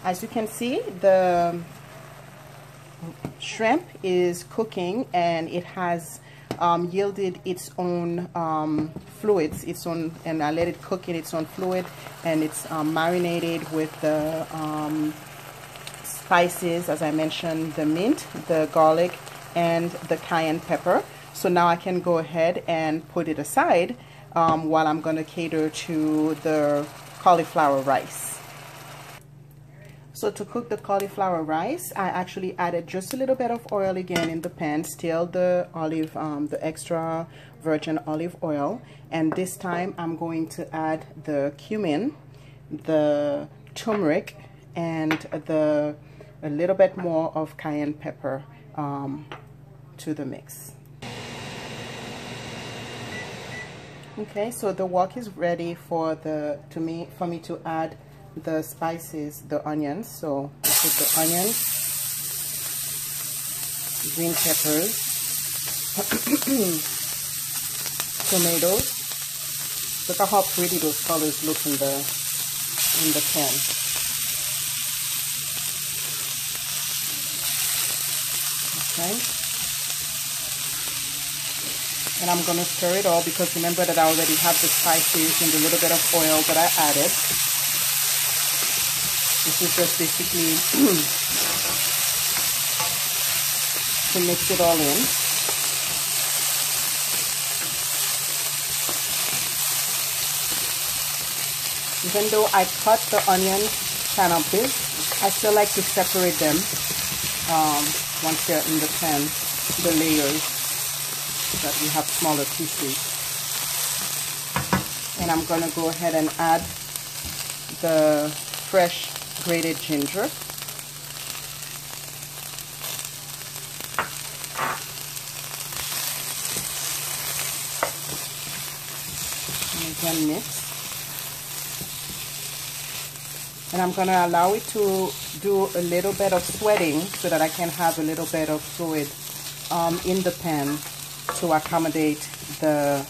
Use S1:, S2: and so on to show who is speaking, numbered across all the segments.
S1: As you can see, the shrimp is cooking and it has yielded its own fluids, and I let it cook in its own fluid, and it's marinated with the spices, as I mentioned, the mint, the garlic, and the cayenne pepper. So now I can go ahead and put it aside while I'm going to cater to the cauliflower rice. So to cook the cauliflower rice, I actually added just a little bit of oil again in the pan, still the the extra virgin olive oil. And this time I'm going to add the cumin, the turmeric, and a little bit more of cayenne pepper to the mix. Okay, so the wok is ready for me to add the spices, the onions. So I put the onions, green peppers, tomatoes. Look at how pretty those colors look in the pan. Okay. And I'm going to stir it all, because remember that I already have the spices and the little bit of oil that I added. This is just basically to mix it all in. Even though I cut the onions kind of big, I still like to separate them once they're in the pan, the layers, so that we have smaller pieces. And I'm going to go ahead and add the fresh grated ginger. And again mix. And I'm going to allow it to do a little bit of sweating so that I can have a little bit of fluid in the pan to accommodate the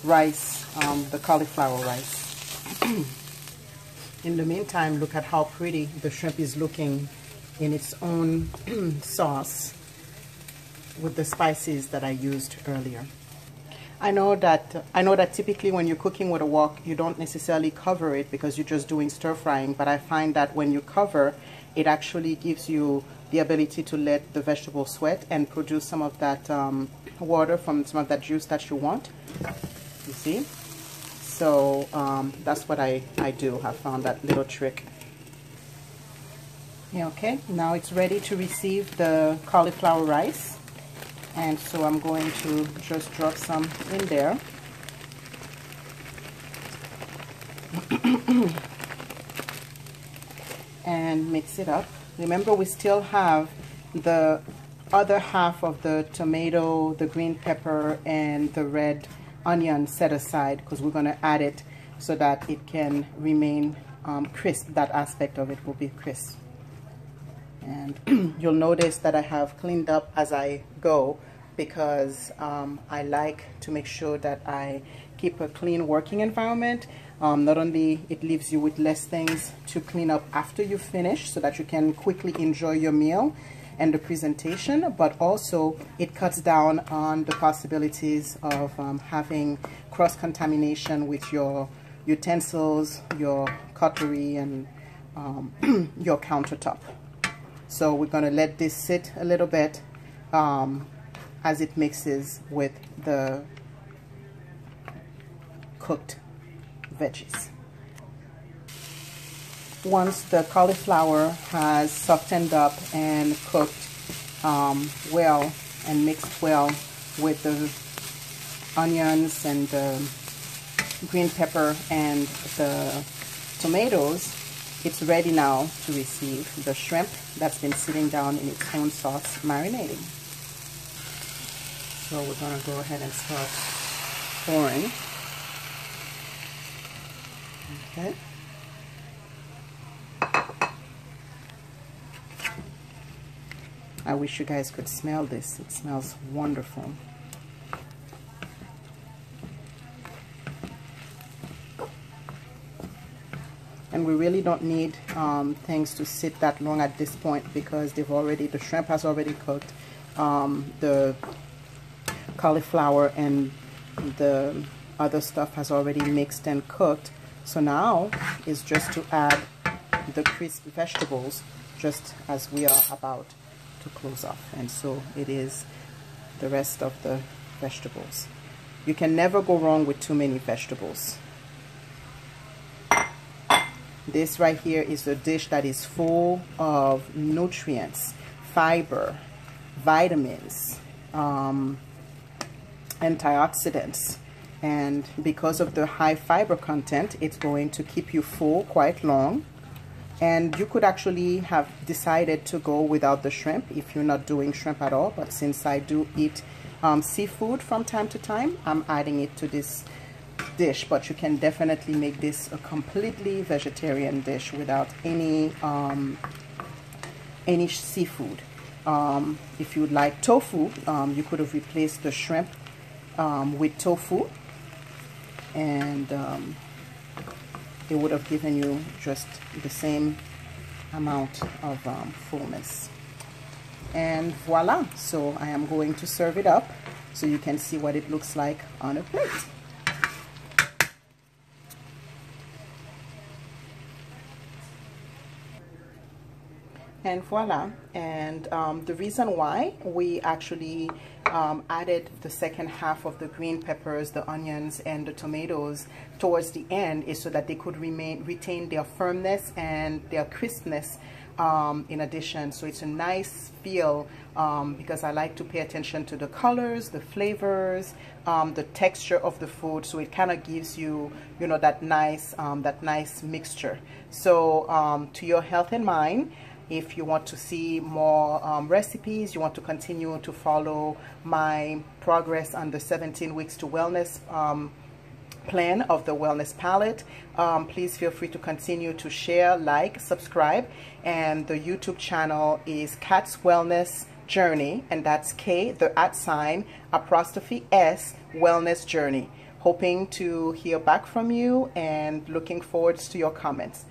S1: rice, the cauliflower rice. In the meantime, look at how pretty the shrimp is looking in its own sauce with the spices that I used earlier. I know that typically when you're cooking with a wok, you don't necessarily cover it because you're just doing stir frying, but I find that when you cover, it actually gives you the ability to let the vegetable sweat and produce some of that water from some of that juice that you want. You see? So that's what I do. I found that little trick. Yeah, okay, now it's ready to receive the cauliflower rice. And so I'm going to just drop some in there. And mix it up. Remember, we still have the other half of the tomato, the green pepper, and the red onion set aside, because we're going to add it so that it can remain crisp. That aspect of it will be crisp. And you'll notice that I have cleaned up as I go, because I like to make sure that I keep a clean working environment. Not only it leaves you with less things to clean up after you finish so that you can quickly enjoy your meal and the presentation, but also it cuts down on the possibilities of having cross-contamination with your utensils, your cutlery, and your countertop. So we're going to let this sit a little bit as it mixes with the cooked veggies. Once the cauliflower has softened up and cooked well and mixed well with the onions and the green pepper and the tomatoes, it's ready now to receive the shrimp that's been sitting down in its own sauce marinating. So we're going to go ahead and start pouring. Okay. I wish you guys could smell this. It smells wonderful. And and we really don't need things to sit that long at this point because the shrimp has already cooked. The cauliflower and the other stuff has already mixed and cooked. So now is just to add the crisp vegetables just as we are about to close off. And so it is the rest of the vegetables. You can never go wrong with too many vegetables. This right here is a dish that is full of nutrients, fiber, vitamins, antioxidants, and because of the high fiber content, it's going to keep you full quite long. And you could actually have decided to go without the shrimp if you're not doing shrimp at all, but since I do eat seafood from time to time, I'm adding it to this dish. But you can definitely make this a completely vegetarian dish without any seafood. If you'd like tofu, you could have replaced the shrimp with tofu, and it would have given you just the same amount of fullness. And voila, so I am going to serve it up so you can see what it looks like on a plate. And voila. And the reason why we actually added the second half of the green peppers, the onions, and the tomatoes towards the end is so that they could retain their firmness and their crispness in addition. So it's a nice feel because I like to pay attention to the colors, the flavors, the texture of the food. So it kind of gives you, you know, that nice mixture. So to your health and mind, if you want to see more recipes, you want to continue to follow my progress on the 17 weeks to wellness plan of the Wellness Palette, please feel free to continue to share, like, subscribe. And the YouTube channel is Kat's Wellness Journey, and that's K, the @ apostrophe S, Wellness Journey. Hoping to hear back from you and looking forward to your comments.